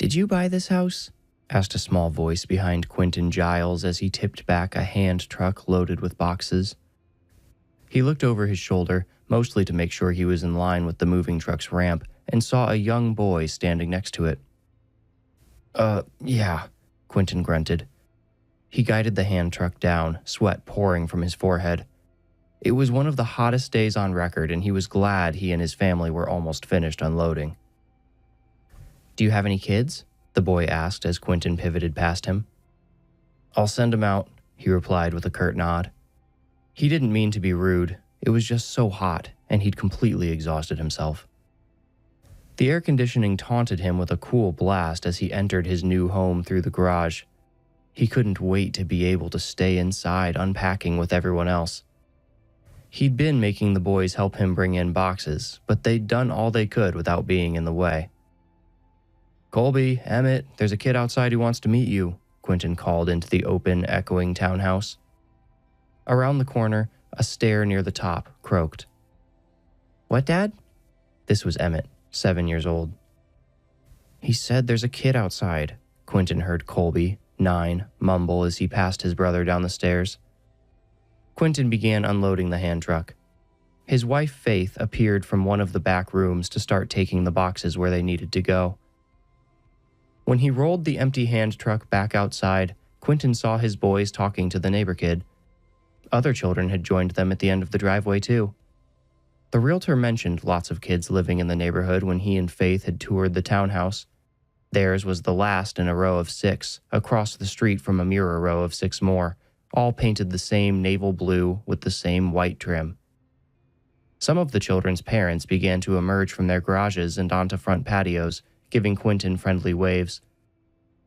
"Did you buy this house?" asked a small voice behind Quentin Giles as he tipped back a hand truck loaded with boxes. He looked over his shoulder, mostly to make sure he was in line with the moving truck's ramp, and saw a young boy standing next to it. Yeah," Quentin grunted. He guided the hand truck down, sweat pouring from his forehead. It was one of the hottest days on record, and he was glad he and his family were almost finished unloading. "Do you have any kids?" the boy asked as Quentin pivoted past him. "I'll send them out," he replied with a curt nod. He didn't mean to be rude. It was just so hot, and he'd completely exhausted himself. The air conditioning taunted him with a cool blast as he entered his new home through the garage. He couldn't wait to be able to stay inside unpacking with everyone else. He'd been making the boys help him bring in boxes, but they'd done all they could without being in the way. "Colby, Emmett, there's a kid outside who wants to meet you," Quentin called into the open, echoing townhouse. Around the corner, a stair near the top croaked. "What, Dad?" This was Emmett, 7 years old. "He said there's a kid outside," Quentin heard Colby, 9, mumble as he passed his brother down the stairs. Quentin began unloading the hand truck. His wife, Faith, appeared from one of the back rooms to start taking the boxes where they needed to go. When he rolled the empty hand truck back outside, Quentin saw his boys talking to the neighbor kid. Other children had joined them at the end of the driveway, too. The realtor mentioned lots of kids living in the neighborhood when he and Faith had toured the townhouse. Theirs was the last in a row of 6, across the street from a mirror row of 6 more, all painted the same naval blue with the same white trim. Some of the children's parents began to emerge from their garages and onto front patios, giving Quentin friendly waves.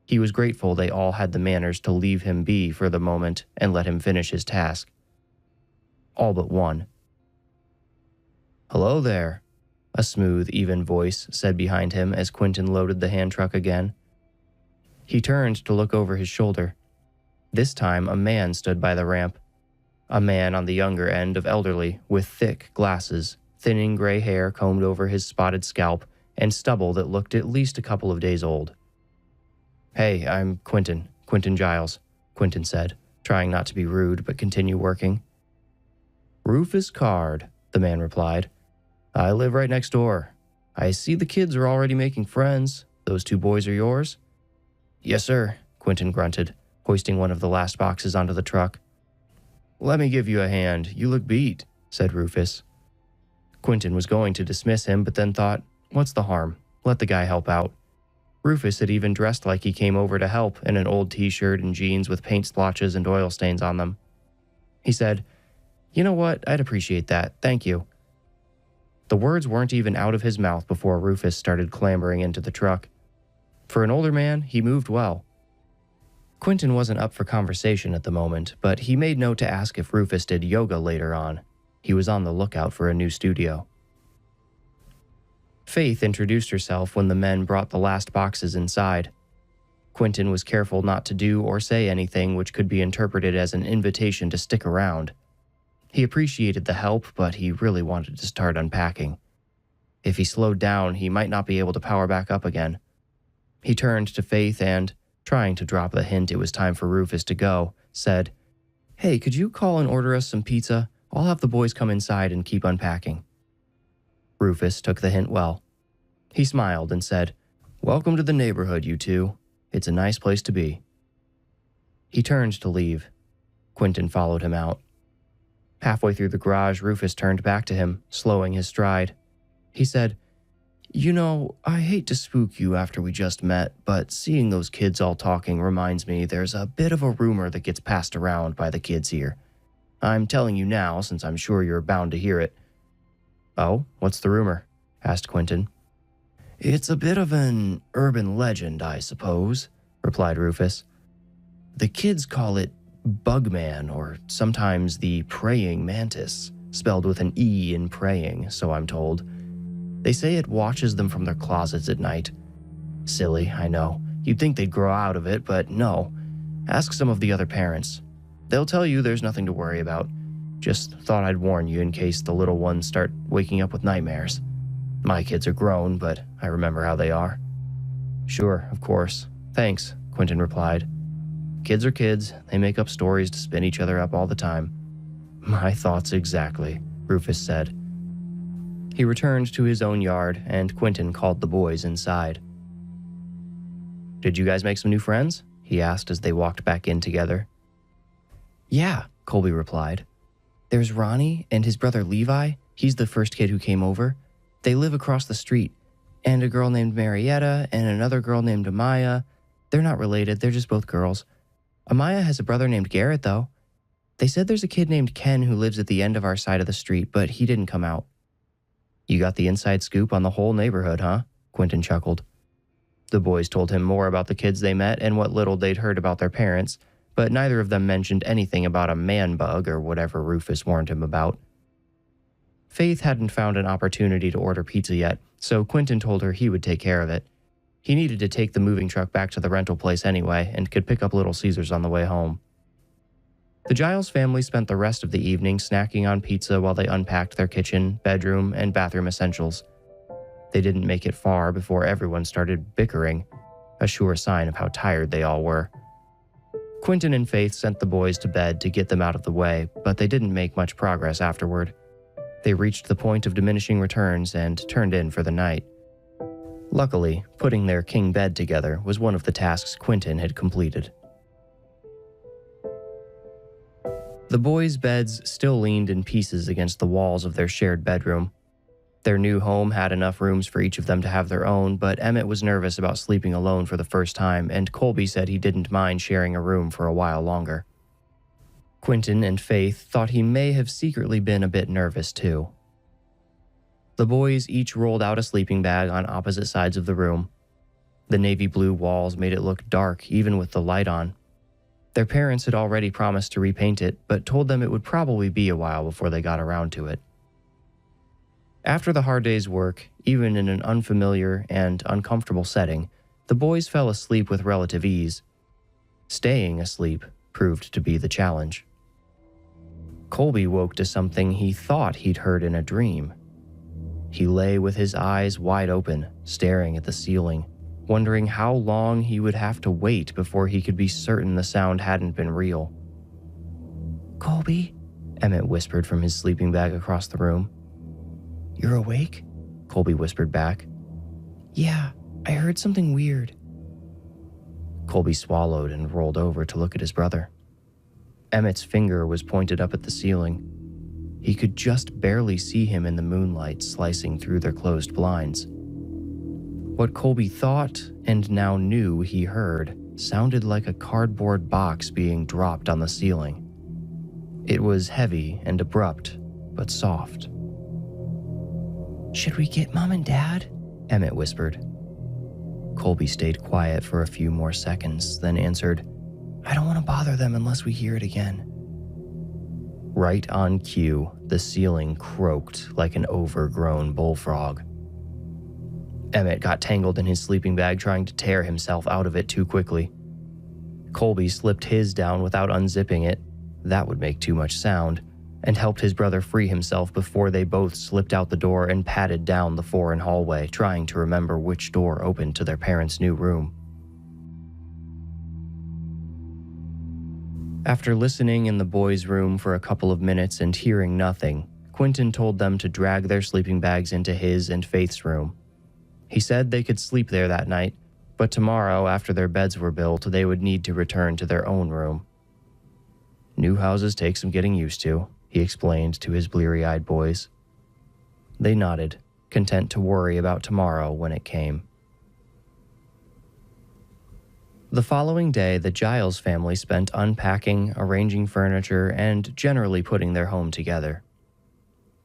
He was grateful they all had the manners to leave him be for the moment and let him finish his task. All but one. "Hello there," a smooth, even voice said behind him as Quentin loaded the hand truck again. He turned to look over his shoulder. This time, a man stood by the ramp. A man on the younger end of elderly, with thick glasses, thinning gray hair combed over his spotted scalp, and stubble that looked at least a couple of days old. "Hey, I'm Quentin Giles," Quentin said, trying not to be rude but continue working. "Rufus Card," the man replied. "I live right next door. I see the kids are already making friends. Those 2 boys are yours?" "Yes, sir," Quentin grunted, hoisting one of the last boxes onto the truck. "Let me give you a hand. You look beat," said Rufus. Quentin was going to dismiss him, but then thought, what's the harm? Let the guy help out. Rufus had even dressed like he came over to help in an old t-shirt and jeans with paint splotches and oil stains on them. He said, "You know what? I'd appreciate that. Thank you." The words weren't even out of his mouth before Rufus started clambering into the truck. For an older man, he moved well. Quentin wasn't up for conversation at the moment, but he made note to ask if Rufus did yoga later on. He was on the lookout for a new studio. Faith introduced herself when the men brought the last boxes inside. Quentin was careful not to do or say anything which could be interpreted as an invitation to stick around. He appreciated the help, but he really wanted to start unpacking. If he slowed down, he might not be able to power back up again. He turned to Faith and, trying to drop the hint it was time for Rufus to go, said, "Hey, could you call and order us some pizza? I'll have the boys come inside and keep unpacking." Rufus took the hint well. He smiled and said, "Welcome to the neighborhood, you two. It's a nice place to be." He turned to leave. Quentin followed him out. Halfway through the garage, Rufus turned back to him, slowing his stride. He said, "You know, I hate to spook you after we just met, but seeing those kids all talking reminds me there's a bit of a rumor that gets passed around by the kids here. I'm telling you now, since I'm sure you're bound to hear it." "Oh, what's the rumor?" asked Quentin. "It's a bit of an urban legend, I suppose," replied Rufus. "The kids call it Bugman, or sometimes the Praying Mantis, spelled with an E in praying, so I'm told. They say it watches them from their closets at night. Silly, I know. You'd think they'd grow out of it, but no. Ask some of the other parents. They'll tell you there's nothing to worry about. Just thought I'd warn you in case the little ones start waking up with nightmares. My kids are grown, but I remember how they are." Sure, of course. Thanks, Quentin replied. Kids are kids. They make up stories to spin each other up all the time. My thoughts exactly, Rufus said. He returned to his own yard, and Quentin called the boys inside. Did you guys make some new friends? He asked as they walked back in together. Yeah, Colby replied. There's Ronnie and his brother Levi. He's the first kid who came over. They live across the street. And a girl named Marietta and another girl named Amaya. They're not related, they're just both girls. Amaya has a brother named Garrett, though. They said there's a kid named Ken who lives at the end of our side of the street, but he didn't come out. You got the inside scoop on the whole neighborhood, huh? Quentin chuckled. The boys told him more about the kids they met and what little they'd heard about their parents, but neither of them mentioned anything about a man bug or whatever Rufus warned him about. Faith hadn't found an opportunity to order pizza yet, so Quentin told her he would take care of it. He needed to take the moving truck back to the rental place anyway and could pick up Little Caesars on the way home. The Giles family spent the rest of the evening snacking on pizza while they unpacked their kitchen, bedroom, and bathroom essentials. They didn't make it far before everyone started bickering, a sure sign of how tired they all were. Quentin and Faith sent the boys to bed to get them out of the way, but they didn't make much progress afterward. They reached the point of diminishing returns and turned in for the night. Luckily, putting their king bed together was one of the tasks Quentin had completed. The boys' beds still leaned in pieces against the walls of their shared bedroom. Their new home had enough rooms for each of them to have their own, but Emmett was nervous about sleeping alone for the first time, and Colby said he didn't mind sharing a room for a while longer. Quentin and Faith thought he may have secretly been a bit nervous too. The boys each rolled out a sleeping bag on opposite sides of the room. The navy blue walls made it look dark even with the light on. Their parents had already promised to repaint it, but told them it would probably be a while before they got around to it. After the hard day's work, even in an unfamiliar and uncomfortable setting, the boys fell asleep with relative ease. Staying asleep proved to be the challenge. Colby woke to something he thought he'd heard in a dream. He lay with his eyes wide open, staring at the ceiling, wondering how long he would have to wait before he could be certain the sound hadn't been real. "Colby?" Emmett whispered from his sleeping bag across the room. "You're awake?" Colby whispered back. "Yeah, I heard something weird." Colby swallowed and rolled over to look at his brother. Emmett's finger was pointed up at the ceiling. He could just barely see him in the moonlight slicing through their closed blinds. What Colby thought and now knew he heard sounded like a cardboard box being dropped on the ceiling. It was heavy and abrupt, but soft. "Should we get Mom and Dad?" Emmett whispered. Colby stayed quiet for a few more seconds, then answered, "I don't want to bother them unless we hear it again." Right on cue, the ceiling croaked like an overgrown bullfrog. Emmett got tangled in his sleeping bag trying to tear himself out of it too quickly. Colby slipped his down without unzipping it, that would make too much sound, and helped his brother free himself before they both slipped out the door and padded down the foreign hallway, trying to remember which door opened to their parents' new room. After listening in the boys' room for a couple of minutes and hearing nothing, Quentin told them to drag their sleeping bags into his and Faith's room. He said they could sleep there that night, but tomorrow, after their beds were built, they would need to return to their own room. "New houses take some getting used to," he explained to his bleary-eyed boys. They nodded, content to worry about tomorrow when it came. The following day, the Giles family spent unpacking, arranging furniture, and generally putting their home together.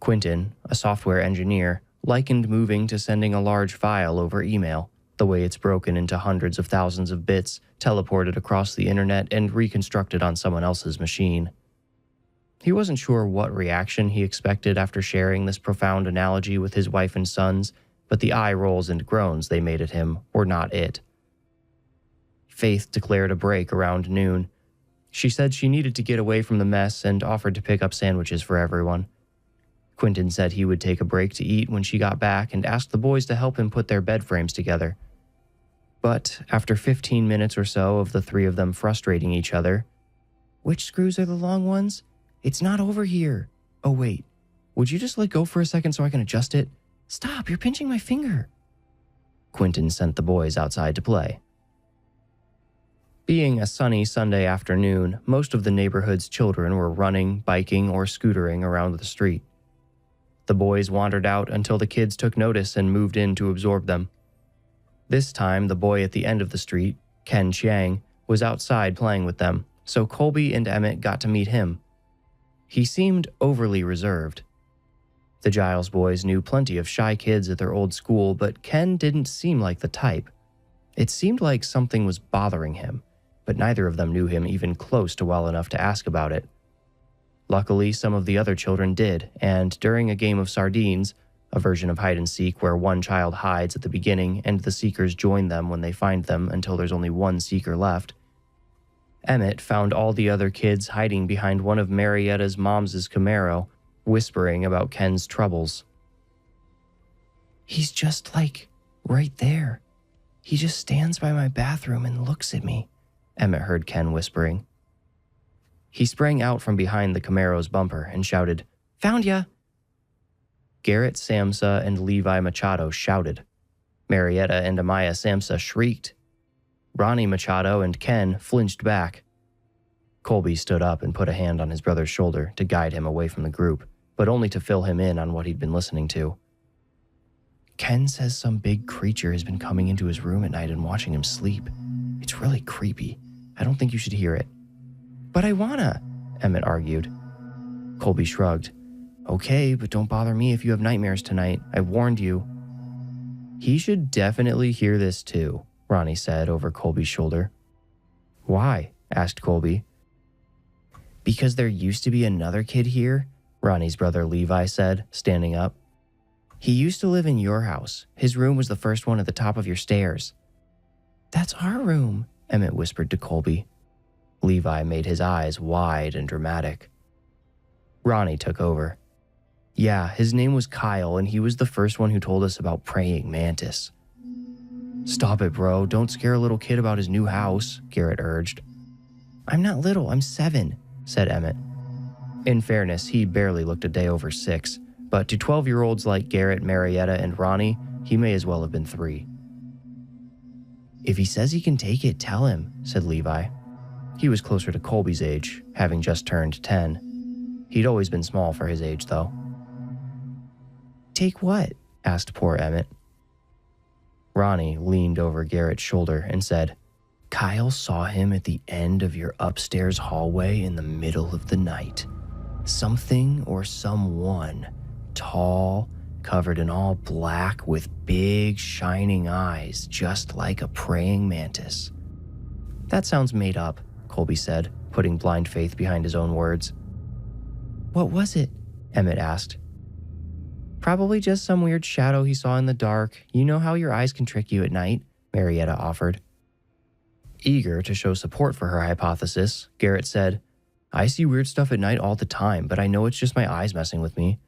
Quentin, a software engineer, likened moving to sending a large file over email, the way it's broken into hundreds of thousands of bits, teleported across the internet, and reconstructed on someone else's machine. He wasn't sure what reaction he expected after sharing this profound analogy with his wife and sons, but the eye rolls and groans they made at him were not it. Faith declared a break around noon. She said she needed to get away from the mess and offered to pick up sandwiches for everyone. Quentin said he would take a break to eat when she got back and asked the boys to help him put their bed frames together. But after 15 minutes or so of the three of them frustrating each other, "Which screws are the long ones? It's not over here. Oh wait, would you just let go for a second so I can adjust it? Stop, you're pinching my finger." Quentin sent the boys outside to play. Being a sunny Sunday afternoon, most of the neighborhood's children were running, biking, or scootering around the street. The boys wandered out until the kids took notice and moved in to absorb them. This time, the boy at the end of the street, Ken Chiang, was outside playing with them, so Colby and Emmett got to meet him. He seemed overly reserved. The Giles boys knew plenty of shy kids at their old school, but Ken didn't seem like the type. It seemed like something was bothering him, but neither of them knew him even close to well enough to ask about it. Luckily, some of the other children did, and during a game of sardines, a version of hide-and-seek where one child hides at the beginning and the seekers join them when they find them until there's only one seeker left, Emmett found all the other kids hiding behind one of Marietta's mom's Camaro, whispering about Ken's troubles. "He's just like right there. He just stands by my bathroom and looks at me," Emmett heard Ken whispering. He sprang out from behind the Camaro's bumper and shouted, "Found ya!" Garrett Samsa and Levi Machado shouted. Marietta and Amaya Samsa shrieked. Ronnie Machado and Ken flinched back. Colby stood up and put a hand on his brother's shoulder to guide him away from the group, but only to fill him in on what he'd been listening to. "Ken says some big creature has been coming into his room at night and watching him sleep. It's really creepy. I don't think you should hear it." "But I wanna," Emmett argued. Colby shrugged. "Okay, but don't bother me if you have nightmares tonight. I warned you." "He should definitely hear this too," Ronnie said over Colby's shoulder. "Why?" asked Colby. "Because there used to be another kid here," Ronnie's brother Levi said, standing up. "He used to live in your house. His room was the first one at the top of your stairs." "That's our room," Emmett whispered to Colby. Levi made his eyes wide and dramatic. Ronnie took over. "Yeah, his name was Kyle, and he was the first one who told us about praying mantis." "Stop it, bro. Don't scare a little kid about his new house," Garrett urged. "I'm not little, I'm 7, said Emmett. In fairness, he barely looked a day over 6, but to 12-year-olds like Garrett, Marietta, and Ronnie, he may as well have been 3. "If he says he can take it, tell him," said Levi. He was closer to Colby's age, having just turned 10. He'd always been small for his age, though. "Take what?" asked poor Emmett. Ronnie leaned over Garrett's shoulder and said, "Kyle saw him at the end of your upstairs hallway in the middle of the night. Something or someone, tall, covered in all black with big shining eyes, just like a praying mantis." "That sounds made up," Colby said, putting blind faith behind his own words. "What was it?" Emmett asked. "Probably just some weird shadow he saw in the dark. You know how your eyes can trick you at night," Marietta offered. Eager to show support for her hypothesis, Garrett said, "I see weird stuff at night all the time, but I know it's just my eyes messing with me."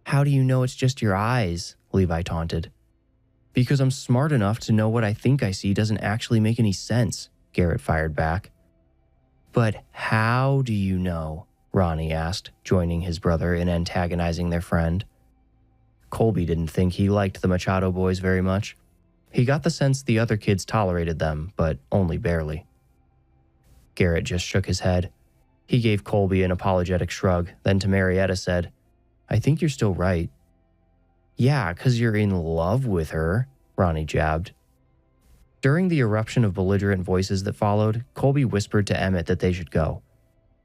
"How do you know it's just your eyes?" Levi taunted. "Because I'm smart enough to know what I think I see doesn't actually make any sense," Garrett fired back. "But how do you know?" Ronnie asked, joining his brother in antagonizing their friend. Colby didn't think he liked the Machado boys very much. He got the sense the other kids tolerated them, but only barely. Garrett just shook his head. He gave Colby an apologetic shrug, then to Marietta said, "I think you're still right." "Yeah, 'cause you're in love with her," Ronnie jabbed. During the eruption of belligerent voices that followed, Colby whispered to Emmett that they should go.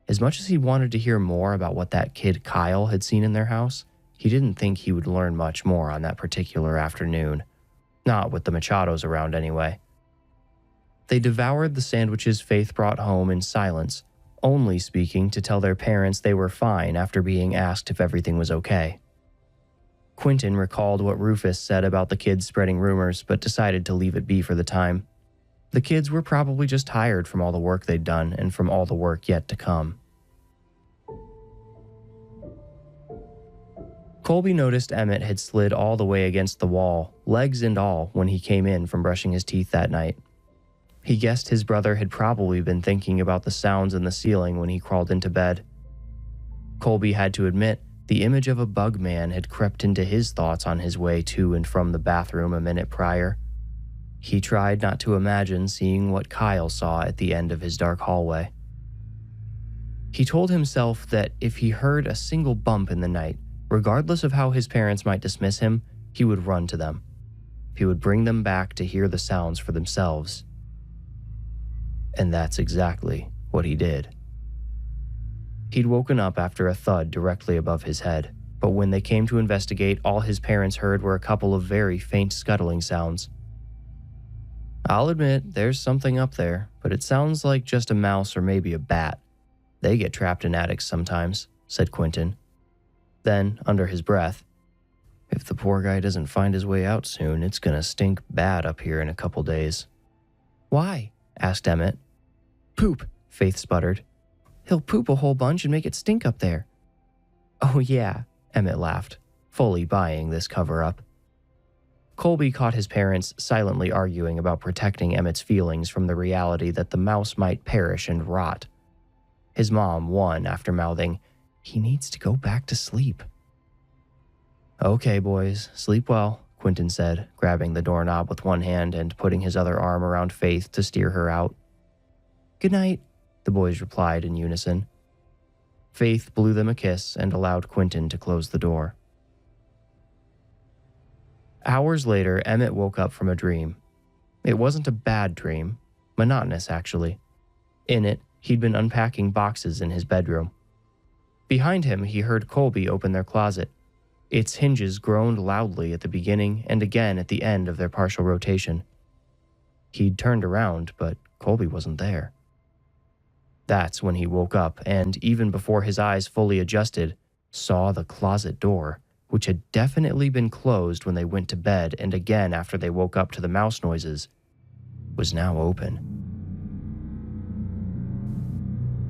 As much as he wanted to hear more about what that kid Kyle had seen in their house, he didn't think he would learn much more on that particular afternoon. Not with the Machados around anyway. They devoured the sandwiches Faith brought home in silence, only speaking to tell their parents they were fine after being asked if everything was okay. Quentin recalled what Rufus said about the kids spreading rumors, but decided to leave it be for the time. The kids were probably just tired from all the work they'd done and from all the work yet to come. Colby noticed Emmett had slid all the way against the wall, legs and all, when he came in from brushing his teeth that night. He guessed his brother had probably been thinking about the sounds in the ceiling when he crawled into bed. Colby had to admit the image of a bug man had crept into his thoughts on his way to and from the bathroom a minute prior. He tried not to imagine seeing what Kyle saw at the end of his dark hallway. He told himself that if he heard a single bump in the night, regardless of how his parents might dismiss him, he would run to them. He would bring them back to hear the sounds for themselves. And that's exactly what he did. He'd woken up after a thud directly above his head, but when they came to investigate, all his parents heard were a couple of very faint scuttling sounds. "I'll admit, there's something up there, but it sounds like just a mouse or maybe a bat. They get trapped in attics sometimes," said Quentin. Then, under his breath, "If the poor guy doesn't find his way out soon, it's gonna stink bad up here in a couple days." "Why?" asked Emmett. "Poop," Faith sputtered. "He'll poop a whole bunch and make it stink up there." "Oh yeah," Emmett laughed, fully buying this cover-up. Colby caught his parents silently arguing about protecting Emmett's feelings from the reality that the mouse might perish and rot. His mom won after mouthing, "He needs to go back to sleep." "Okay, boys, sleep well," Quentin said, grabbing the doorknob with one hand and putting his other arm around Faith to steer her out. "Good night," the boys replied in unison. Faith blew them a kiss and allowed Quentin to close the door. Hours later, Emmett woke up from a dream. It wasn't a bad dream, monotonous actually. In it, he'd been unpacking boxes in his bedroom. Behind him, he heard Colby open their closet. Its hinges groaned loudly at the beginning and again at the end of their partial rotation. He'd turned around, but Colby wasn't there. That's when he woke up and, even before his eyes fully adjusted, saw the closet door, which had definitely been closed when they went to bed and again after they woke up to the mouse noises, was now open.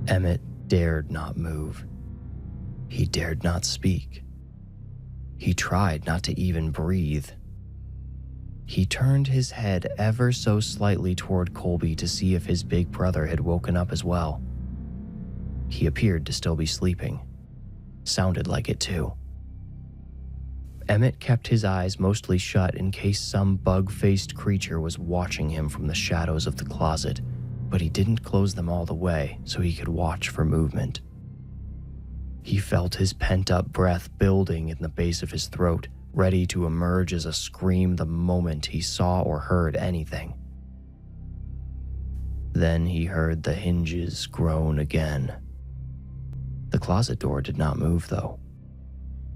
Emmett dared not move. He dared not speak. He tried not to even breathe. He turned his head ever so slightly toward Colby to see if his big brother had woken up as well. He appeared to still be sleeping. Sounded like it too. Emmett kept his eyes mostly shut in case some bug-faced creature was watching him from the shadows of the closet, but he didn't close them all the way so he could watch for movement. He felt his pent-up breath building in the base of his throat, ready to emerge as a scream the moment he saw or heard anything. Then he heard the hinges groan again. The closet door did not move, though.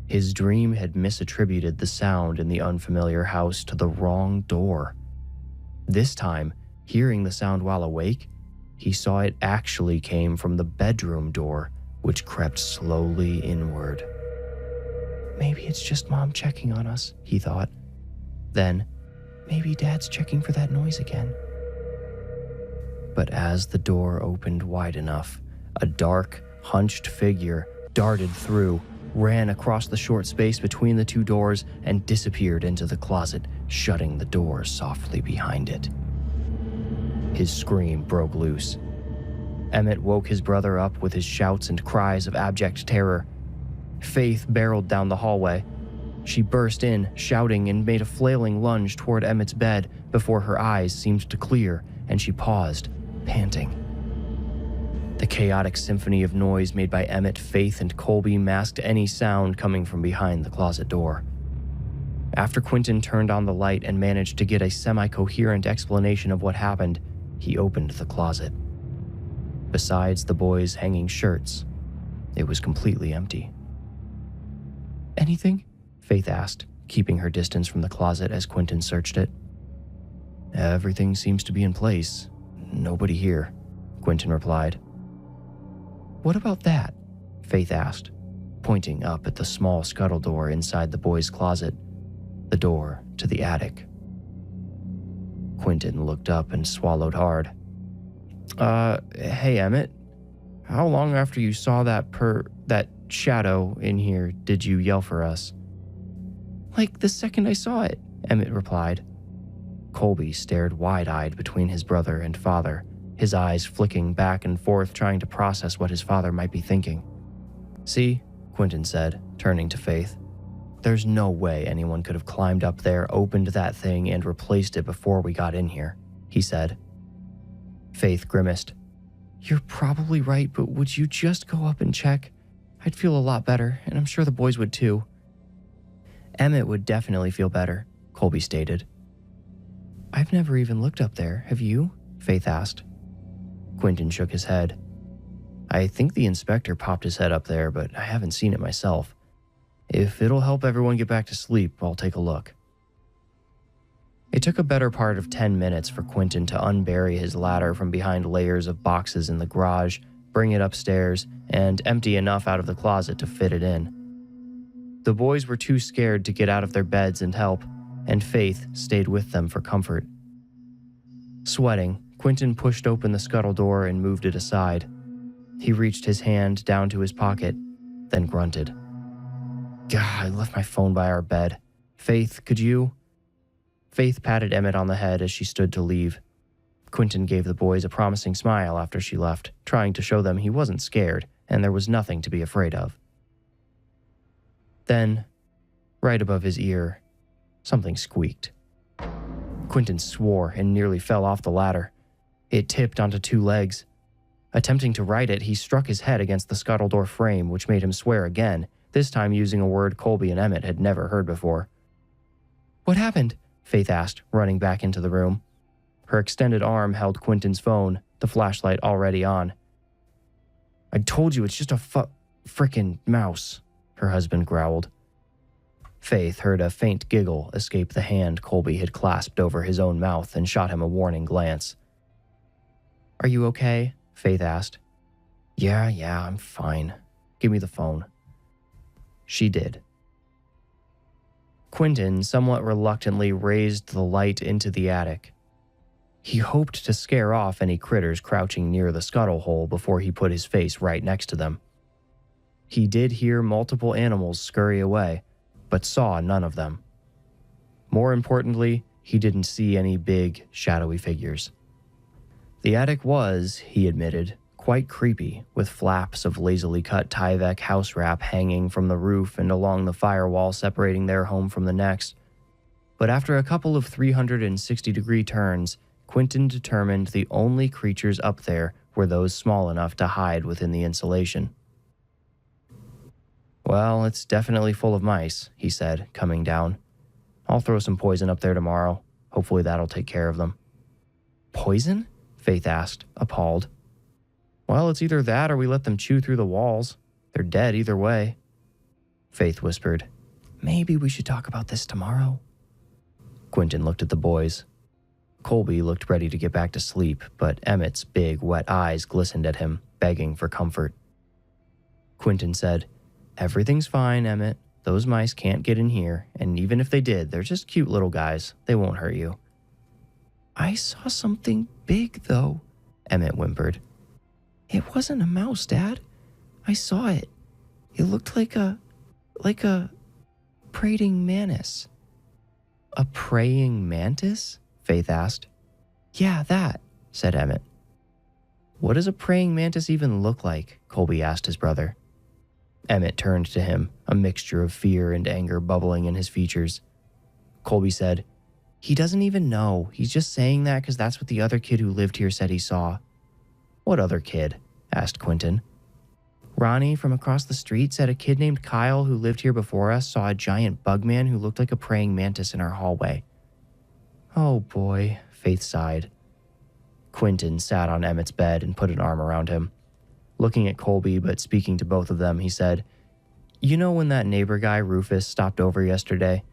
His dream had misattributed the sound in the unfamiliar house to the wrong door. This time, hearing the sound while awake, he saw it actually came from the bedroom door, which crept slowly inward. "Maybe it's just Mom checking on us," he thought. Then, "Maybe Dad's checking for that noise again." But as the door opened wide enough, a dark, hunched figure darted through, ran across the short space between the two doors, and disappeared into the closet, shutting the door softly behind it. His scream broke loose. Emmett woke his brother up with his shouts and cries of abject terror. Faith barreled down the hallway. She burst in, shouting, and made a flailing lunge toward Emmett's bed before her eyes seemed to clear, and she paused, panting. The chaotic symphony of noise made by Emmett, Faith, and Colby masked any sound coming from behind the closet door. After Quentin turned on the light and managed to get a semi-coherent explanation of what happened, he opened the closet. Besides the boys' hanging shirts, it was completely empty. "Anything?" Faith asked, keeping her distance from the closet as Quentin searched it. "Everything seems to be in place. Nobody here," Quentin replied. "What about that?" Faith asked, pointing up at the small scuttle door inside the boys' closet, the door to the attic. Quentin looked up and swallowed hard. Hey Emmett, how long after you saw that shadow in here did you yell for us?" Like the second I saw it, Emmett replied. Colby stared wide-eyed between his brother and father, his eyes flicking back and forth trying to process what his father might be thinking. See, Quentin said, turning to Faith. There's no way anyone could have climbed up there, opened that thing, and replaced it before we got in here, he said. Faith grimaced. You're probably right, but would you just go up and check? I'd feel a lot better, and I'm sure the boys would too. Emmett would definitely feel better, Colby stated. I've never even looked up there, have you? Faith asked. Quentin shook his head. I think the inspector popped his head up there, but I haven't seen it myself. If it'll help everyone get back to sleep, I'll take a look. It took a better part of 10 minutes for Quentin to unbury his ladder from behind layers of boxes in the garage, bring it upstairs, and empty enough out of the closet to fit it in. The boys were too scared to get out of their beds and help, and Faith stayed with them for comfort. Sweating, Quentin pushed open the scuttle door and moved it aside. He reached his hand down to his pocket, then grunted. God, I left my phone by our bed. Faith, could you? Faith patted Emmett on the head as she stood to leave. Quentin gave the boys a promising smile after she left, trying to show them he wasn't scared and there was nothing to be afraid of. Then, right above his ear, something squeaked. Quentin swore and nearly fell off the ladder. It tipped onto two legs. Attempting to right it, he struck his head against the scuttle door frame, which made him swear again, this time using a word Colby and Emmett had never heard before. What happened? Faith asked, running back into the room. Her extended arm held Quentin's phone, the flashlight already on. I told you it's just a frickin' mouse, her husband growled. Faith heard a faint giggle escape the hand Colby had clasped over his own mouth and shot him a warning glance. Are you okay? Faith asked. Yeah, I'm fine. Give me the phone. She did. Quentin somewhat reluctantly raised the light into the attic. He hoped to scare off any critters crouching near the scuttle hole before he put his face right next to them. He did hear multiple animals scurry away, but saw none of them. More importantly, he didn't see any big, shadowy figures. The attic was, he admitted, quite creepy, with flaps of lazily cut Tyvek house wrap hanging from the roof and along the firewall separating their home from the next. But after a couple of 360-degree turns, Quentin determined the only creatures up there were those small enough to hide within the insulation. Well, it's definitely full of mice, he said, coming down. I'll throw some poison up there tomorrow. Hopefully that'll take care of them. Poison? Faith asked, appalled. Well, it's either that or we let them chew through the walls. They're dead either way. Faith whispered, Maybe we should talk about this tomorrow. Quentin looked at the boys. Colby looked ready to get back to sleep, but Emmett's big, wet eyes glistened at him, begging for comfort. Quentin said, Everything's fine, Emmett. Those mice can't get in here, and even if they did, they're just cute little guys. They won't hurt you. I saw something big, though, Emmett whimpered. It wasn't a mouse, Dad. I saw it. It looked like a praying mantis. A praying mantis? Faith asked. Yeah, that, said Emmett. What does a praying mantis even look like? Colby asked his brother. Emmett turned to him, a mixture of fear and anger bubbling in his features. Colby said, He doesn't even know. He's just saying that because that's what the other kid who lived here said he saw. What other kid? Asked Quentin. Ronnie from across the street said a kid named Kyle who lived here before us saw a giant bug man who looked like a praying mantis in our hallway. Oh boy, Faith sighed. Quentin sat on Emmett's bed and put an arm around him. Looking at Colby but speaking to both of them, he said, You know when that neighbor guy Rufus stopped over yesterday?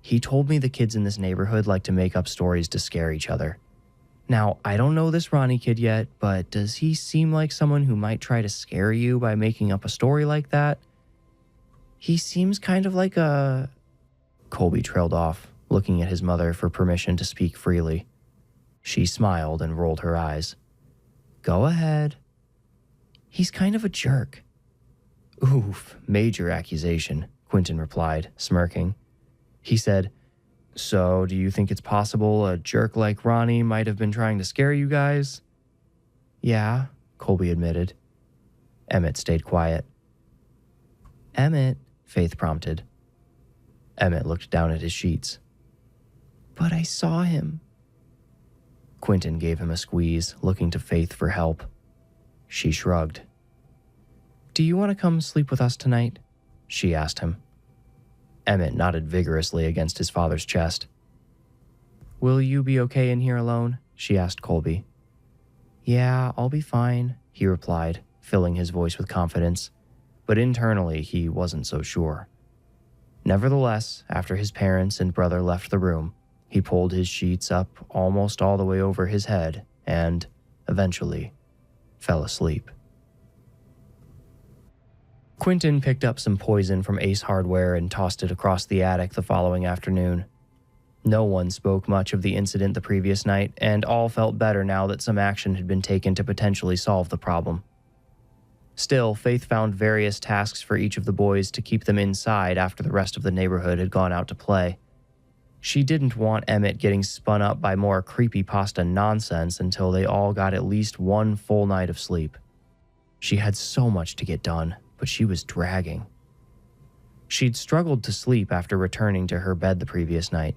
He told me the kids in this neighborhood like to make up stories to scare each other. Now, I don't know this Ronnie kid yet, but does he seem like someone who might try to scare you by making up a story like that? He seems kind of like a... Colby trailed off, looking at his mother for permission to speak freely. She smiled and rolled her eyes. Go ahead. He's kind of a jerk. Oof, major accusation, Quentin replied, smirking. He said, "So, do you think it's possible a jerk like Ronnie might have been trying to scare you guys?" "Yeah," Colby admitted. Emmett stayed quiet. "Emmett," Faith prompted. Emmett looked down at his sheets. "But I saw him." Quentin gave him a squeeze, looking to Faith for help. She shrugged. "Do you want to come sleep with us tonight?" she asked him. Emmett nodded vigorously against his father's chest. "Will you be okay in here alone?" she asked Colby. "Yeah, I'll be fine," he replied, filling his voice with confidence, but internally he wasn't so sure. Nevertheless, after his parents and brother left the room, he pulled his sheets up almost all the way over his head and, eventually, fell asleep. Quentin picked up some poison from Ace Hardware and tossed it across the attic the following afternoon. No one spoke much of the incident the previous night, and all felt better now that some action had been taken to potentially solve the problem. Still, Faith found various tasks for each of the boys to keep them inside after the rest of the neighborhood had gone out to play. She didn't want Emmett getting spun up by more creepypasta nonsense until they all got at least one full night of sleep. She had so much to get done, but she was dragging. She'd struggled to sleep after returning to her bed the previous night.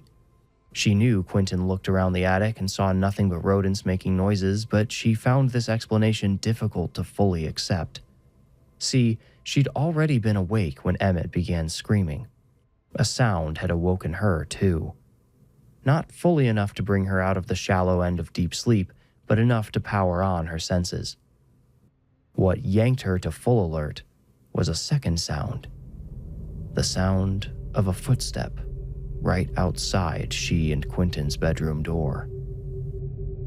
She knew Quentin looked around the attic and saw nothing but rodents making noises, but she found this explanation difficult to fully accept. See, she'd already been awake when Emmett began screaming. A sound had awoken her, too. Not fully enough to bring her out of the shallow end of deep sleep, but enough to power on her senses. What yanked her to full alert was a second sound. The sound of a footstep right outside she and Quentin's bedroom door.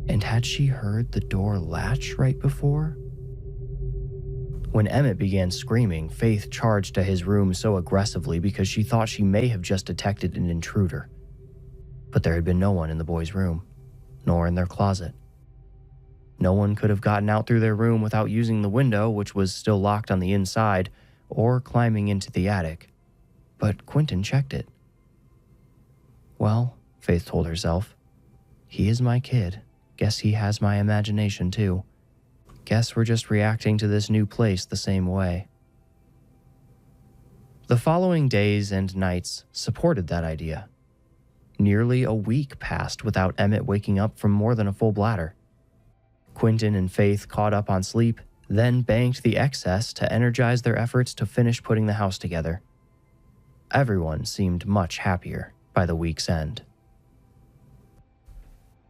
And had she heard the door latch right before? When Emmett began screaming, Faith charged to his room so aggressively because she thought she may have just detected an intruder. But there had been no one in the boys' room, nor in their closet. No one could have gotten out through their room without using the window, which was still locked on the inside, or climbing into the attic. But Quentin checked it. Well, Faith told herself, he is my kid. Guess he has my imagination too. Guess we're just reacting to this new place the same way. The following days and nights supported that idea. Nearly a week passed without Emmett waking up from more than a full bladder. Quentin and Faith caught up on sleep, then banked the excess to energize their efforts to finish putting the house together. Everyone seemed much happier by the week's end.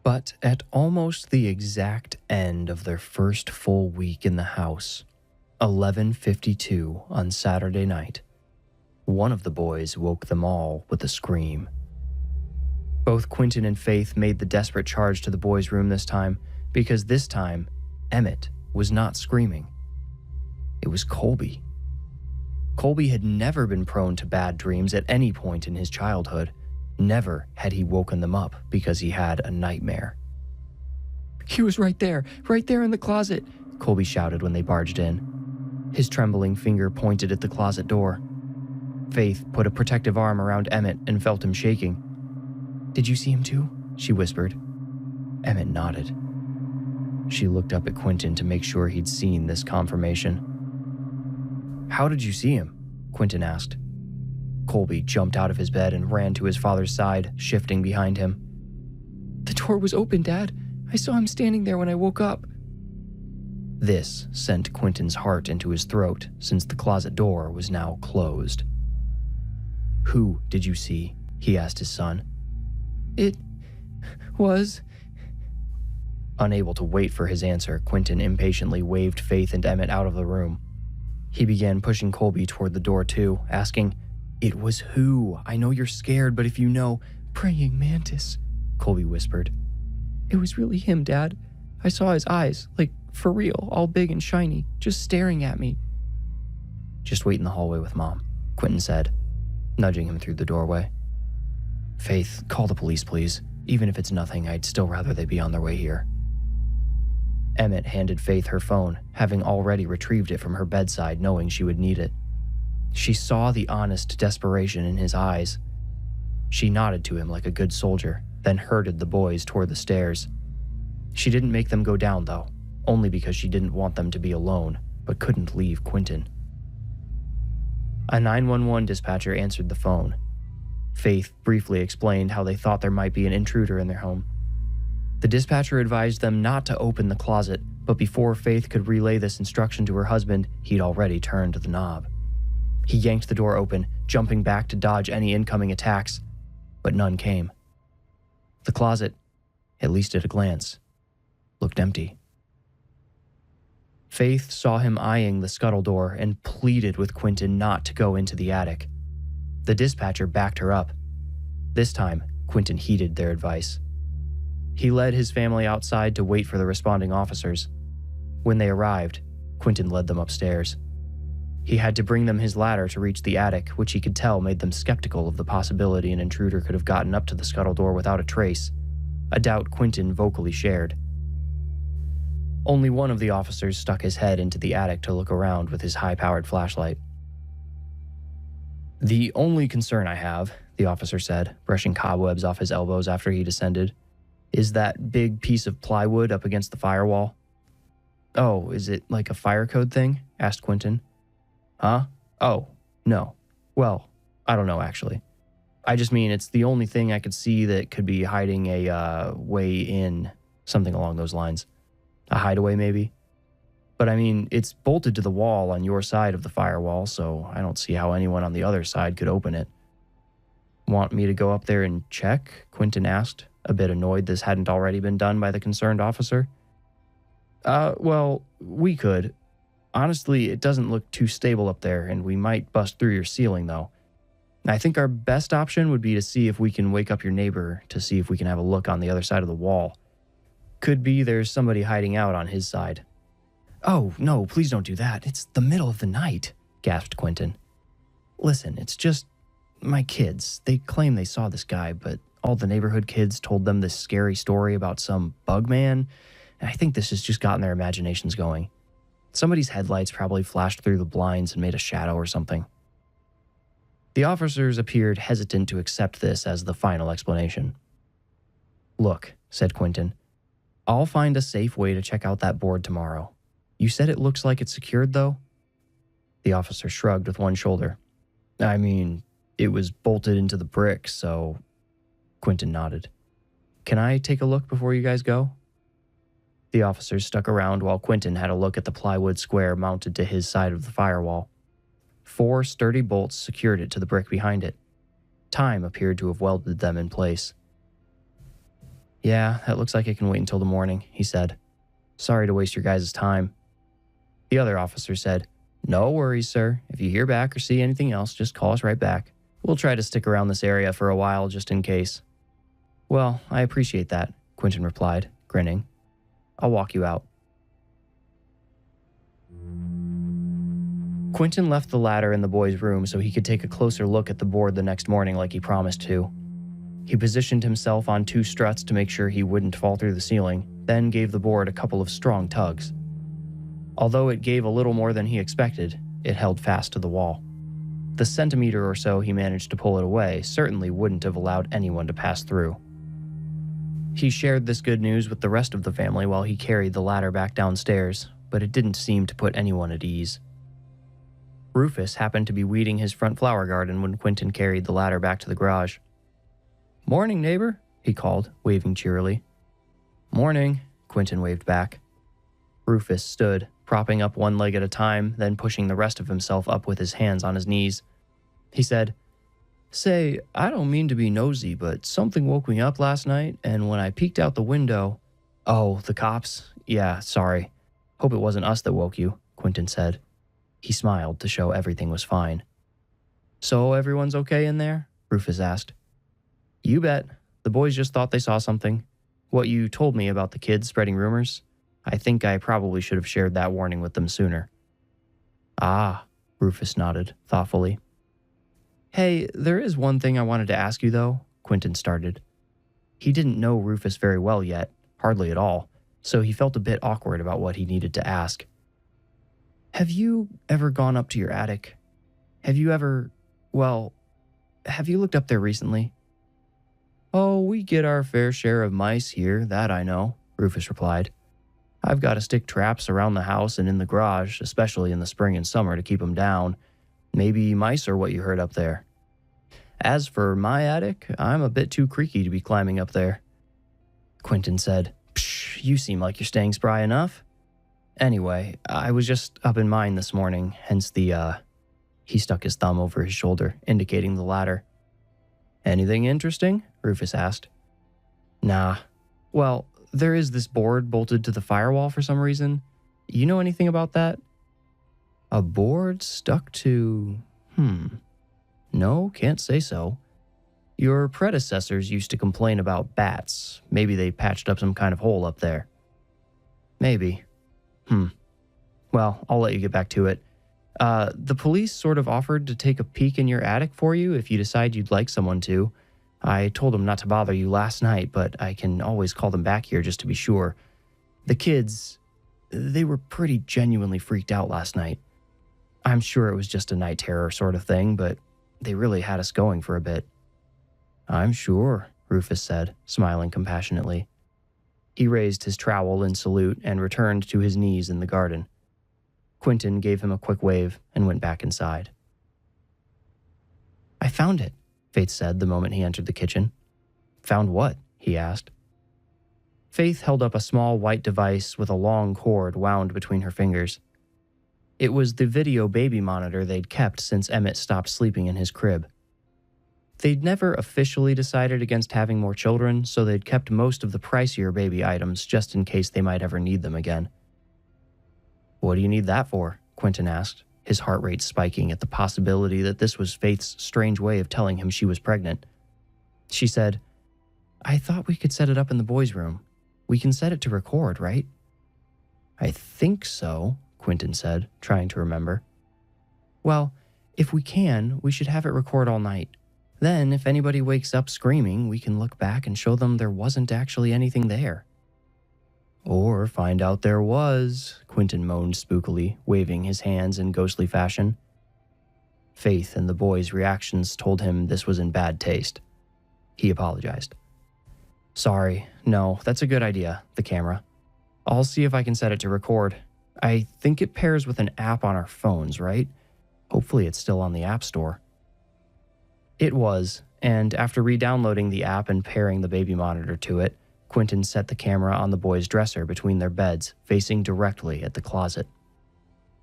But at almost the exact end of their first full week in the house, 11:52 on Saturday night, one of the boys woke them all with a scream. Both Quentin and Faith made the desperate charge to the boys' room this time, because this time, Emmett was not screaming. It was Colby. Colby had never been prone to bad dreams at any point in his childhood. Never had he woken them up because he had a nightmare. "He was right there in the closet," Colby shouted when they barged in. His trembling finger pointed at the closet door. Faith put a protective arm around Emmett and felt him shaking. "Did you see him too?" she whispered. Emmett nodded. She looked up at Quentin to make sure he'd seen this confirmation. "How did you see him?" Quentin asked. Colby jumped out of his bed and ran to his father's side, shifting behind him. "The door was open, Dad. I saw him standing there when I woke up." This sent Quentin's heart into his throat, since the closet door was now closed. "Who did you see?" he asked his son. "It was..." Unable to wait for his answer, Quentin impatiently waved Faith and Emmett out of the room. He began pushing Colby toward the door too, asking, "It was who? I know you're scared, but if you know..." "Praying mantis," Colby whispered. "It was really him, Dad. I saw his eyes, like for real, all big and shiny, just staring at me." "Just wait in the hallway with Mom," Quentin said, nudging him through the doorway. "Faith, call the police, please. Even if it's nothing, I'd still rather they be on their way here." Emmett handed Faith her phone, having already retrieved it from her bedside, knowing she would need it. She saw the honest desperation in his eyes. She nodded to him like a good soldier, then herded the boys toward the stairs. She didn't make them go down, though, only because she didn't want them to be alone, but couldn't leave Quentin. A 911 dispatcher answered the phone. Faith briefly explained how they thought there might be an intruder in their home. The dispatcher advised them not to open the closet, but before Faith could relay this instruction to her husband, he'd already turned the knob. He yanked the door open, jumping back to dodge any incoming attacks, but none came. The closet, at least at a glance, looked empty. Faith saw him eyeing the scuttle door and pleaded with Quentin not to go into the attic. The dispatcher backed her up. This time, Quentin heeded their advice. He led his family outside to wait for the responding officers. When they arrived, Quentin led them upstairs. He had to bring them his ladder to reach the attic, which he could tell made them skeptical of the possibility an intruder could have gotten up to the scuttle door without a trace, a doubt Quentin vocally shared. Only one of the officers stuck his head into the attic to look around with his high-powered flashlight. "The only concern I have," the officer said, brushing cobwebs off his elbows after he descended, "is that big piece of plywood up against the firewall." "Oh, is it like a fire code thing?" asked Quentin. "Huh? Oh, no. Well, I don't know, actually. I just mean it's the only thing I could see that could be hiding a way in, something along those lines. A hideaway, maybe? But I mean, it's bolted to the wall on your side of the firewall, so I don't see how anyone on the other side could open it." "Want me to go up there and check?" Quentin asked, a bit annoyed this hadn't already been done by the concerned officer. Well, we could. Honestly, it doesn't look too stable up there, and we might bust through your ceiling, though. I think our best option would be to see if we can wake up your neighbor to see if we can have a look on the other side of the wall. Could be there's somebody hiding out on his side." "Oh, no, please don't do that. It's the middle of the night," gasped Quentin. "Listen, it's just my kids. They claim they saw this guy, but all the neighborhood kids told them this scary story about some bug man, and I think this has just gotten their imaginations going. Somebody's headlights probably flashed through the blinds and made a shadow or something." The officers appeared hesitant to accept this as the final explanation. "Look," said Quentin, "I'll find a safe way to check out that board tomorrow. You said it looks like it's secured, though?" The officer shrugged with one shoulder. "I mean, it was bolted into the brick, so..." Quentin nodded. "Can I take a look before you guys go?" The officers stuck around while Quentin had a look at the plywood square mounted to his side of the firewall. 4 sturdy bolts secured it to the brick behind it. Time appeared to have welded them in place. "Yeah, that looks like it can wait until the morning," he said. "Sorry to waste your guys' time." The other officer said, "No worries, sir. If you hear back or see anything else, just call us right back. We'll try to stick around this area for a while just in case." "Well, I appreciate that," Quentin replied, grinning. "I'll walk you out." Quentin left the ladder in the boys' room so he could take a closer look at the board the next morning like he promised to. He positioned himself on 2 struts to make sure he wouldn't fall through the ceiling, then gave the board a couple of strong tugs. Although it gave a little more than he expected, it held fast to the wall. The centimeter or so he managed to pull it away certainly wouldn't have allowed anyone to pass through. He shared this good news with the rest of the family while he carried the ladder back downstairs, but it didn't seem to put anyone at ease. Rufus happened to be weeding his front flower garden when Quentin carried the ladder back to the garage. "Morning, neighbor," he called, waving cheerily. "Morning," Quentin waved back. Rufus stood, propping up one leg at a time, then pushing the rest of himself up with his hands on his knees. He said, "Say, I don't mean to be nosy, but something woke me up last night, and when I peeked out the window..." "Oh, the cops? Yeah, sorry. Hope it wasn't us that woke you," Quentin said. He smiled to show everything was fine. "So everyone's okay in there?" Rufus asked. "You bet. The boys just thought they saw something. What you told me about the kids spreading rumors, I think I probably should have shared that warning with them sooner." "Ah," Rufus nodded, thoughtfully. "Hey, there is one thing I wanted to ask you, though," Quentin started. He didn't know Rufus very well yet, hardly at all, so he felt a bit awkward about what he needed to ask. "Have you ever gone up to your attic? Have you looked up there recently?" "Oh, we get our fair share of mice here, that I know," Rufus replied. "I've got to stick traps around the house and in the garage, especially in the spring and summer to keep them down. Maybe mice are what you heard up there. As for my attic, I'm a bit too creaky to be climbing up there." Quentin said, "Psh, you seem like you're staying spry enough. Anyway, I was just up in mine this morning, hence the, He stuck his thumb over his shoulder, indicating the ladder. "Anything interesting?" Rufus asked. "Nah. Well, there is this board bolted to the firewall for some reason. You know anything about that?" "A board stuck to... No, can't say so. Your predecessors used to complain about bats. Maybe they patched up some kind of hole up there." "Maybe. Well, I'll let you get back to it. The police sort of offered to take a peek in your attic for you if you decide you'd like someone to. I told them not to bother you last night, but I can always call them back here just to be sure. The kids, they were pretty genuinely freaked out last night. I'm sure it was just a night terror sort of thing, but they really had us going for a bit." "I'm sure," Rufus said, smiling compassionately. He raised his trowel in salute and returned to his knees in the garden. Quentin gave him a quick wave and went back inside. "I found it," Faith said the moment he entered the kitchen. "Found what?" he asked. Faith held up a small white device with a long cord wound between her fingers. It was the video baby monitor they'd kept since Emmett stopped sleeping in his crib. They'd never officially decided against having more children, so they'd kept most of the pricier baby items just in case they might ever need them again. "What do you need that for?" Quentin asked, his heart rate spiking at the possibility that this was Faith's strange way of telling him she was pregnant. She said, "I thought we could set it up in the boys' room. We can set it to record, right?" "I think so," Quentin said, trying to remember. "Well, if we can, we should have it record all night. Then, if anybody wakes up screaming, we can look back and show them there wasn't actually anything there." "Or find out there was," Quentin moaned spookily, waving his hands in ghostly fashion. Faith and the boys' reactions told him this was in bad taste. He apologized. "Sorry, no, that's a good idea, the camera. I'll see if I can set it to record. I think it pairs with an app on our phones, right? Hopefully it's still on the App Store." It was, and after re-downloading the app and pairing the baby monitor to it, Quentin set the camera on the boys' dresser between their beds, facing directly at the closet.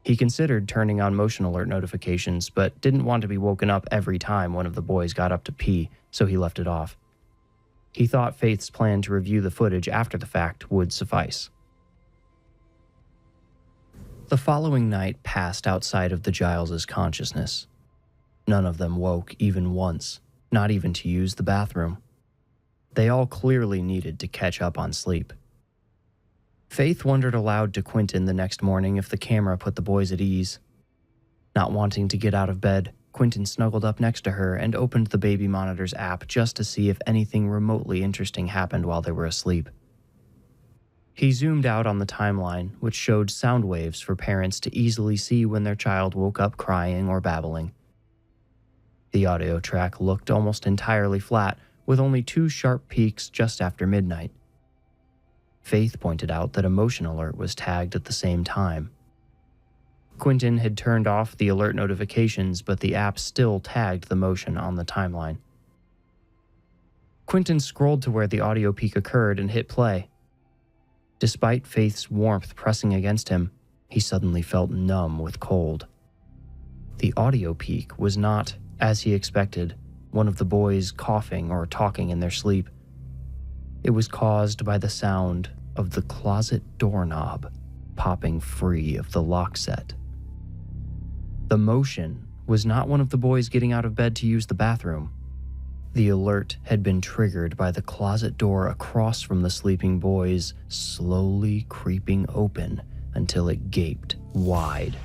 He considered turning on motion alert notifications, but didn't want to be woken up every time one of the boys got up to pee, so he left it off. He thought Faith's plan to review the footage after the fact would suffice. The following night passed outside of the Giles' consciousness. None of them woke even once, not even to use the bathroom. They all clearly needed to catch up on sleep. Faith wondered aloud to Quentin the next morning if the camera put the boys at ease. Not wanting to get out of bed, Quentin snuggled up next to her and opened the baby monitor's app just to see if anything remotely interesting happened while they were asleep. He zoomed out on the timeline, which showed sound waves for parents to easily see when their child woke up crying or babbling. The audio track looked almost entirely flat, with only 2 sharp peaks just after midnight. Faith pointed out that a motion alert was tagged at the same time. Quentin had turned off the alert notifications, but the app still tagged the motion on the timeline. Quentin scrolled to where the audio peak occurred and hit play. Despite Faith's warmth pressing against him, he suddenly felt numb with cold. The audio peak was not, as he expected, one of the boys coughing or talking in their sleep. It was caused by the sound of the closet doorknob popping free of the lock set. The motion was not one of the boys getting out of bed to use the bathroom. The alert had been triggered by the closet door across from the sleeping boys slowly creeping open until it gaped wide.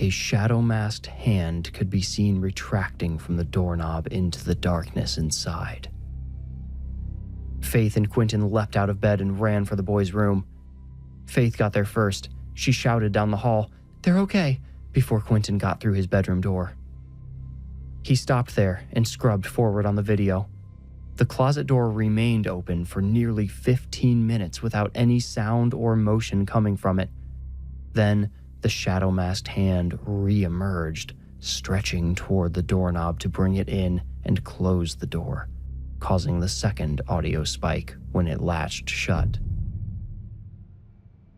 A shadow-masked hand could be seen retracting from the doorknob into the darkness inside. Faith and Quentin leapt out of bed and ran for the boys' room. Faith got there first. She shouted down the hall, "They're okay," before Quentin got through his bedroom door. He stopped there and scrubbed forward on the video. The closet door remained open for nearly 15 minutes without any sound or motion coming from it. Then, the shadow-masked hand re-emerged, stretching toward the doorknob to bring it in and close the door, causing the second audio spike when it latched shut.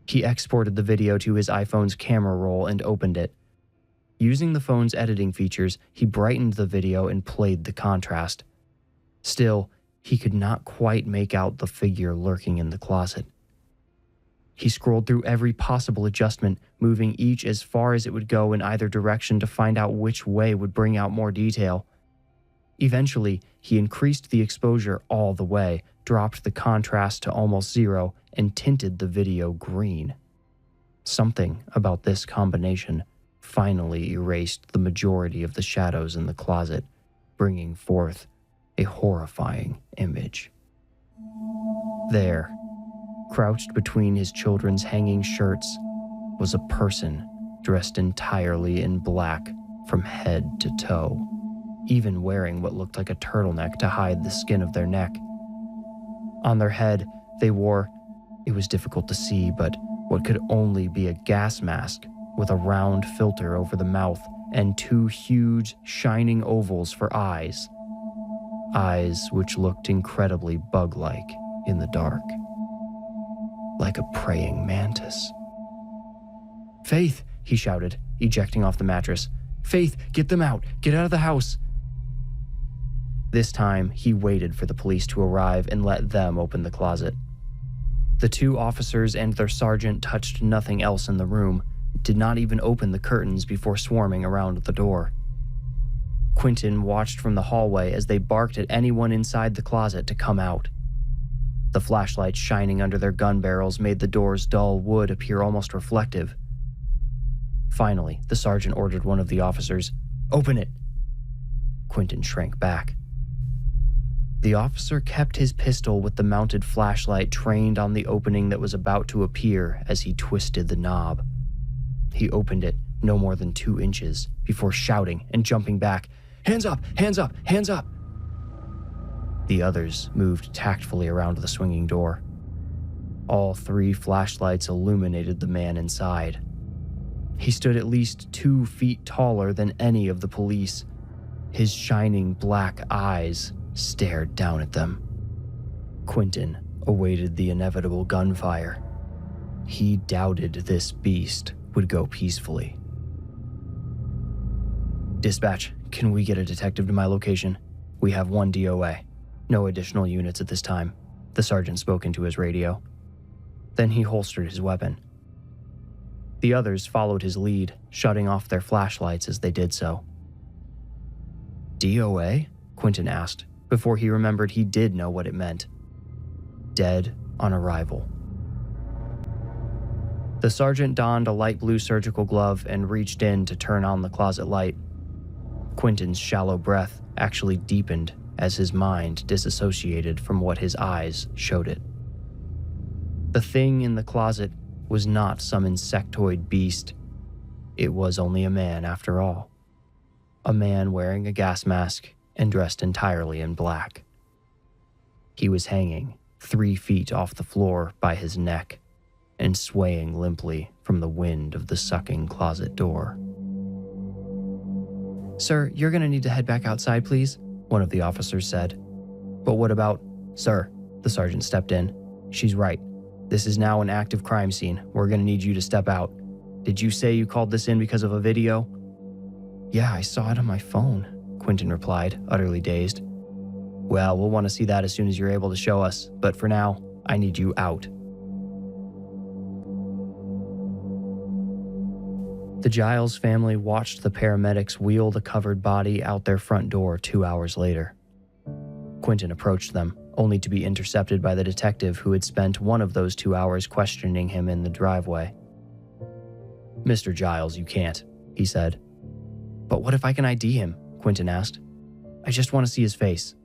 He exported the video to his iPhone's camera roll and opened it. Using the phone's editing features, he brightened the video and played the contrast. Still, he could not quite make out the figure lurking in the closet. He scrolled through every possible adjustment, moving each as far as it would go in either direction to find out which way would bring out more detail. Eventually, he increased the exposure all the way, dropped the contrast to almost zero, and tinted the video green. Something about this combination finally erased the majority of the shadows in the closet, bringing forth a horrifying image. There, crouched between his children's hanging shirts, was a person dressed entirely in black from head to toe, even wearing what looked like a turtleneck to hide the skin of their neck. On their head, they wore, it was difficult to see, but what could only be a gas mask with a round filter over the mouth and two huge, shining ovals for eyes. Eyes which looked incredibly bug-like in the dark. Like a praying mantis. "Faith!" he shouted, ejecting off the mattress. "Faith, get them out! Get out of the house!" This time, he waited for the police to arrive and let them open the closet. The two officers and their sergeant touched nothing else in the room, did not even open the curtains before swarming around the door. Quentin watched from the hallway as they barked at anyone inside the closet to come out. The flashlights shining under their gun barrels made the door's dull wood appear almost reflective. Finally, the sergeant ordered one of the officers, "Open it!" Quentin shrank back. The officer kept his pistol with the mounted flashlight trained on the opening that was about to appear as he twisted the knob. He opened it no more than 2 inches before shouting and jumping back, "Hands up! Hands up! Hands up!" The others moved tactfully around the swinging door. All 3 flashlights illuminated the man inside. He stood at least 2 feet taller than any of the police. His shining black eyes stared down at them. Quentin awaited the inevitable gunfire. He doubted this beast would go peacefully. "Dispatch, can we get a detective to my location? We have 1 DOA. No additional units at this time," the sergeant spoke into his radio. Then he holstered his weapon. The others followed his lead, shutting off their flashlights as they did so. "DOA?" Quentin asked, before he remembered he did know what it meant. Dead on arrival. The sergeant donned a light blue surgical glove and reached in to turn on the closet light. Quentin's shallow breath actually deepened as his mind disassociated from what his eyes showed it. The thing in the closet was not some insectoid beast. It was only a man after all. A man wearing a gas mask and dressed entirely in black. He was hanging 3 feet off the floor by his neck and swaying limply from the wind of the sucking closet door. "Sir, you're going to need to head back outside, please," one of the officers said. "But what about—" "Sir," the sergeant stepped in. "She's right. This is now an active crime scene. We're going to need you to step out. Did you say you called this in because of a video?" "Yeah, I saw it on my phone," Quentin replied, utterly dazed. "Well, we'll want to see that as soon as you're able to show us, but for now, I need you out." The Giles family watched the paramedics wheel the covered body out their front door 2 hours later. Quentin approached them, only to be intercepted by the detective who had spent one of those 2 hours questioning him in the driveway. "Mr. Giles, you can't," he said. "But what if I can ID him?" Quentin asked. "I just want to see his face."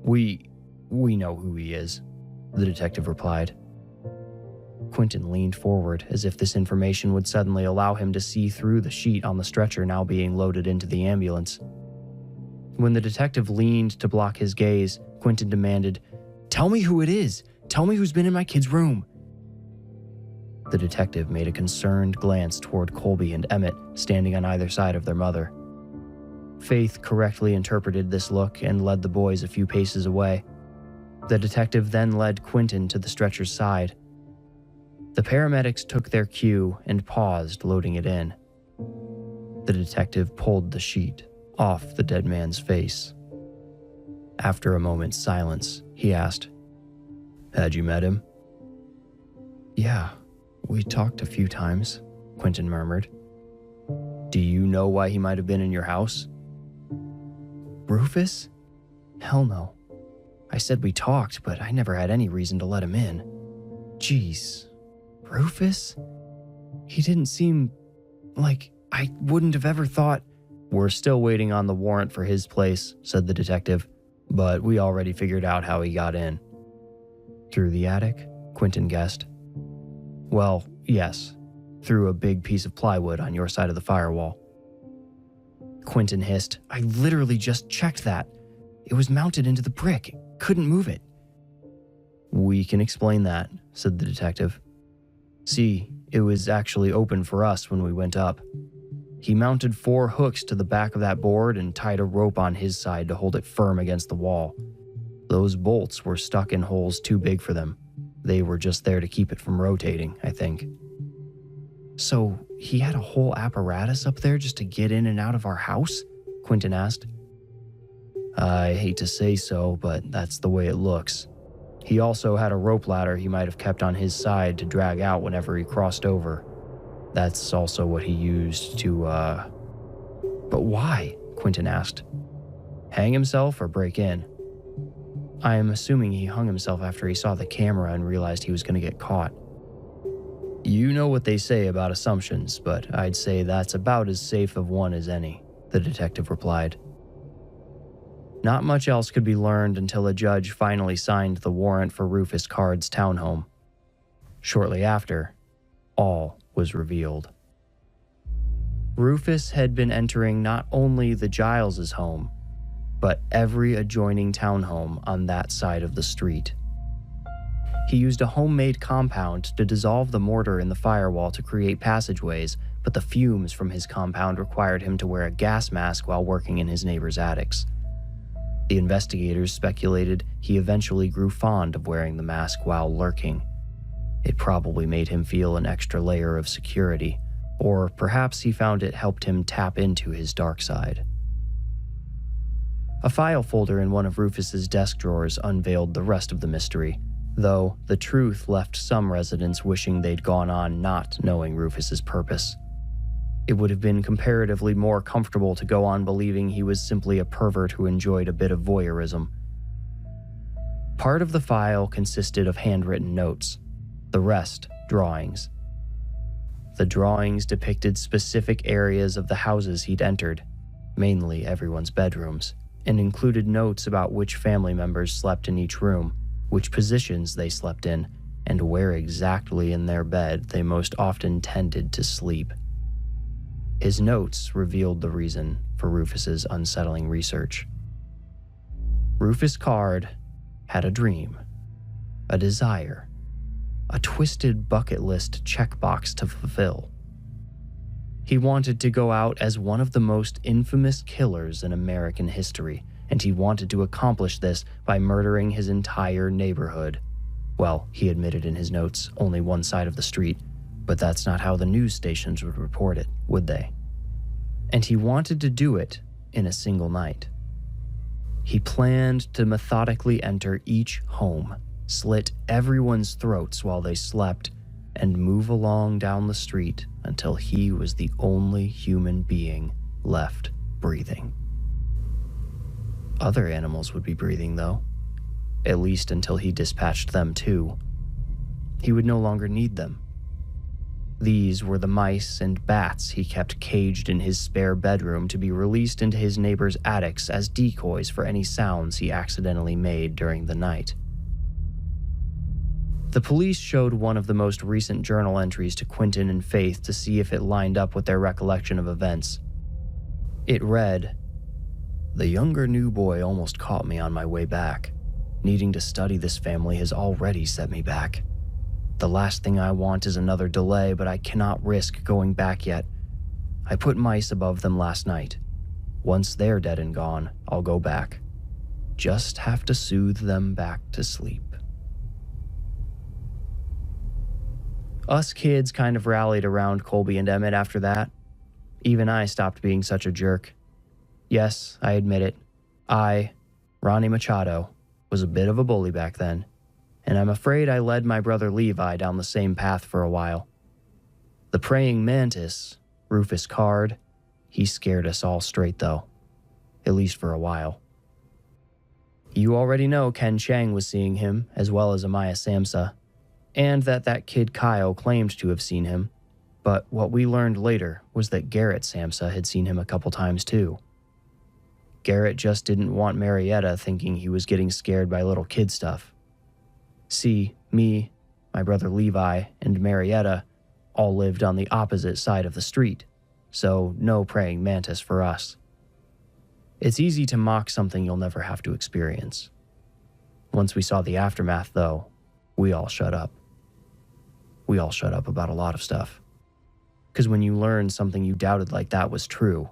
We know who he is," the detective replied. Quentin leaned forward as if this information would suddenly allow him to see through the sheet on the stretcher now being loaded into the ambulance. When the detective leaned to block his gaze, Quentin demanded, "Tell me who it is. Tell me who's been in my kid's room." The detective made a concerned glance toward Colby and Emmett, standing on either side of their mother. Faith correctly interpreted this look and led the boys a few paces away. The detective then led Quentin to the stretcher's side. The paramedics took their cue and paused, loading it in. The detective pulled the sheet off the dead man's face. After a moment's silence, he asked, "Had you met him?" "Yeah, we talked a few times," Quentin murmured. "Do you know why he might have been in your house?" "Rufus? Hell no. I said we talked, but I never had any reason to let him in. Jeez, Rufus? He didn't seem like I wouldn't have ever thought." "We're still waiting on the warrant for his place," said the detective, "but we already figured out how he got in." "Through the attic?" Quentin guessed. "Well, yes, through a big piece of plywood on your side of the firewall." Quentin hissed, "I literally just checked that. It was mounted into the brick. Couldn't move it." "We can explain that," said the detective. "See, it was actually open for us when we went up. He mounted 4 hooks to the back of that board and tied a rope on his side to hold it firm against the wall. Those bolts were stuck in holes too big for them. They were just there to keep it from rotating, I think." "So he had a whole apparatus up there just to get in and out of our house?" Quentin asked. "I hate to say so, but that's the way it looks. He also had a rope ladder he might have kept on his side to drag out whenever he crossed over. That's also what he used to, But why?" Quentin asked. "Hang himself or break in?" "I am assuming he hung himself after he saw the camera and realized he was going to get caught." "You know what they say about assumptions, but I'd say that's about as safe of one as any," the detective replied. Not much else could be learned until a judge finally signed the warrant for Rufus Card's townhome. Shortly after, all was revealed. Rufus had been entering not only the Giles' home, but every adjoining townhome on that side of the street. He used a homemade compound to dissolve the mortar in the firewall to create passageways, but the fumes from his compound required him to wear a gas mask while working in his neighbors' attics. The investigators speculated he eventually grew fond of wearing the mask while lurking. It probably made him feel an extra layer of security, or perhaps he found it helped him tap into his dark side. A file folder in one of Rufus's desk drawers unveiled the rest of the mystery, though the truth left some residents wishing they'd gone on not knowing Rufus's purpose. It would have been comparatively more comfortable to go on believing he was simply a pervert who enjoyed a bit of voyeurism. Part of the file consisted of handwritten notes, the rest drawings. The drawings depicted specific areas of the houses he'd entered, mainly everyone's bedrooms, and included notes about which family members slept in each room, which positions they slept in, and where exactly in their bed they most often tended to sleep. His notes revealed the reason for Rufus's unsettling research. Rufus Card had a dream, a desire, a twisted bucket list checkbox to fulfill. He wanted to go out as one of the most infamous killers in American history, and he wanted to accomplish this by murdering his entire neighborhood. Well, he admitted in his notes, only one side of the street, but that's not how the news stations would report it, would they? And he wanted to do it in a single night. He planned to methodically enter each home, slit everyone's throats while they slept, and move along down the street until he was the only human being left breathing. Other animals would be breathing, though, at least until he dispatched them too. He would no longer need them. These were the mice and bats he kept caged in his spare bedroom to be released into his neighbors' attics as decoys for any sounds he accidentally made during the night. The police showed one of the most recent journal entries to Quentin and Faith to see if it lined up with their recollection of events. It read, "The younger new boy almost caught me on my way back. Needing to study this family has already set me back. The last thing I want is another delay, but I cannot risk going back yet. I put mice above them last night. Once they're dead and gone, I'll go back. Just have to soothe them back to sleep. Us kids kind of rallied around Colby and Emmett after that. Even I stopped being such a jerk. Yes, I admit it. I, Ronnie Machado, was a bit of a bully back then, and I'm afraid I led my brother Levi down the same path for a while. The praying mantis, Rufus Card, he scared us all straight though, at least for a while. You already know Ken Chang was seeing him, as well as Amaya Samsa, and that kid Kyle claimed to have seen him, but what we learned later was that Garrett Samsa had seen him a couple times too. Garrett just didn't want Marietta thinking he was getting scared by little kid stuff. See, me, my brother Levi, and Marietta all lived on the opposite side of the street, so no praying mantis for us. It's easy to mock something you'll never have to experience. Once we saw the aftermath, though, we all shut up. We all shut up about a lot of stuff. Because when you learn something you doubted like that was true,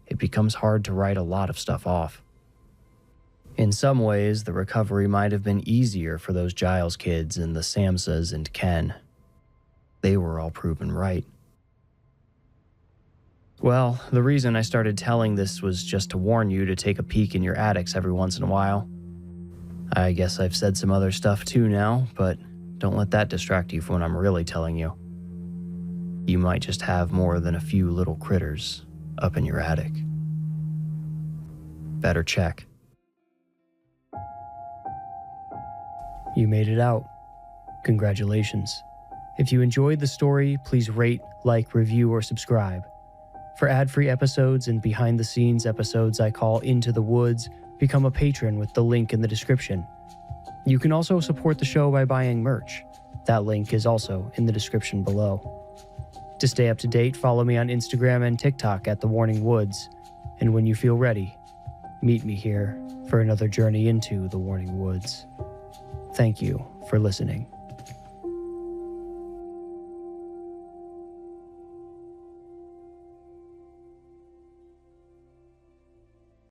it becomes hard to write a lot of stuff off. In some ways, the recovery might have been easier for those Giles kids and the Samsas and Ken. They were all proven right. Well, the reason I started telling this was just to warn you to take a peek in your attics every once in a while. I guess I've said some other stuff too now, but don't let that distract you from what I'm really telling you. You might just have more than a few little critters up in your attic. Better check. You made it out. Congratulations. If you enjoyed the story, please rate, like, review, or subscribe. For ad-free episodes and behind-the-scenes episodes I call Into the Woods, become a patron with the link in the description. You can also support the show by buying merch. That link is also in the description below. To stay up to date, follow me on Instagram and TikTok at The Warning Woods. And when you feel ready, meet me here for another journey into The Warning Woods. Thank you for listening.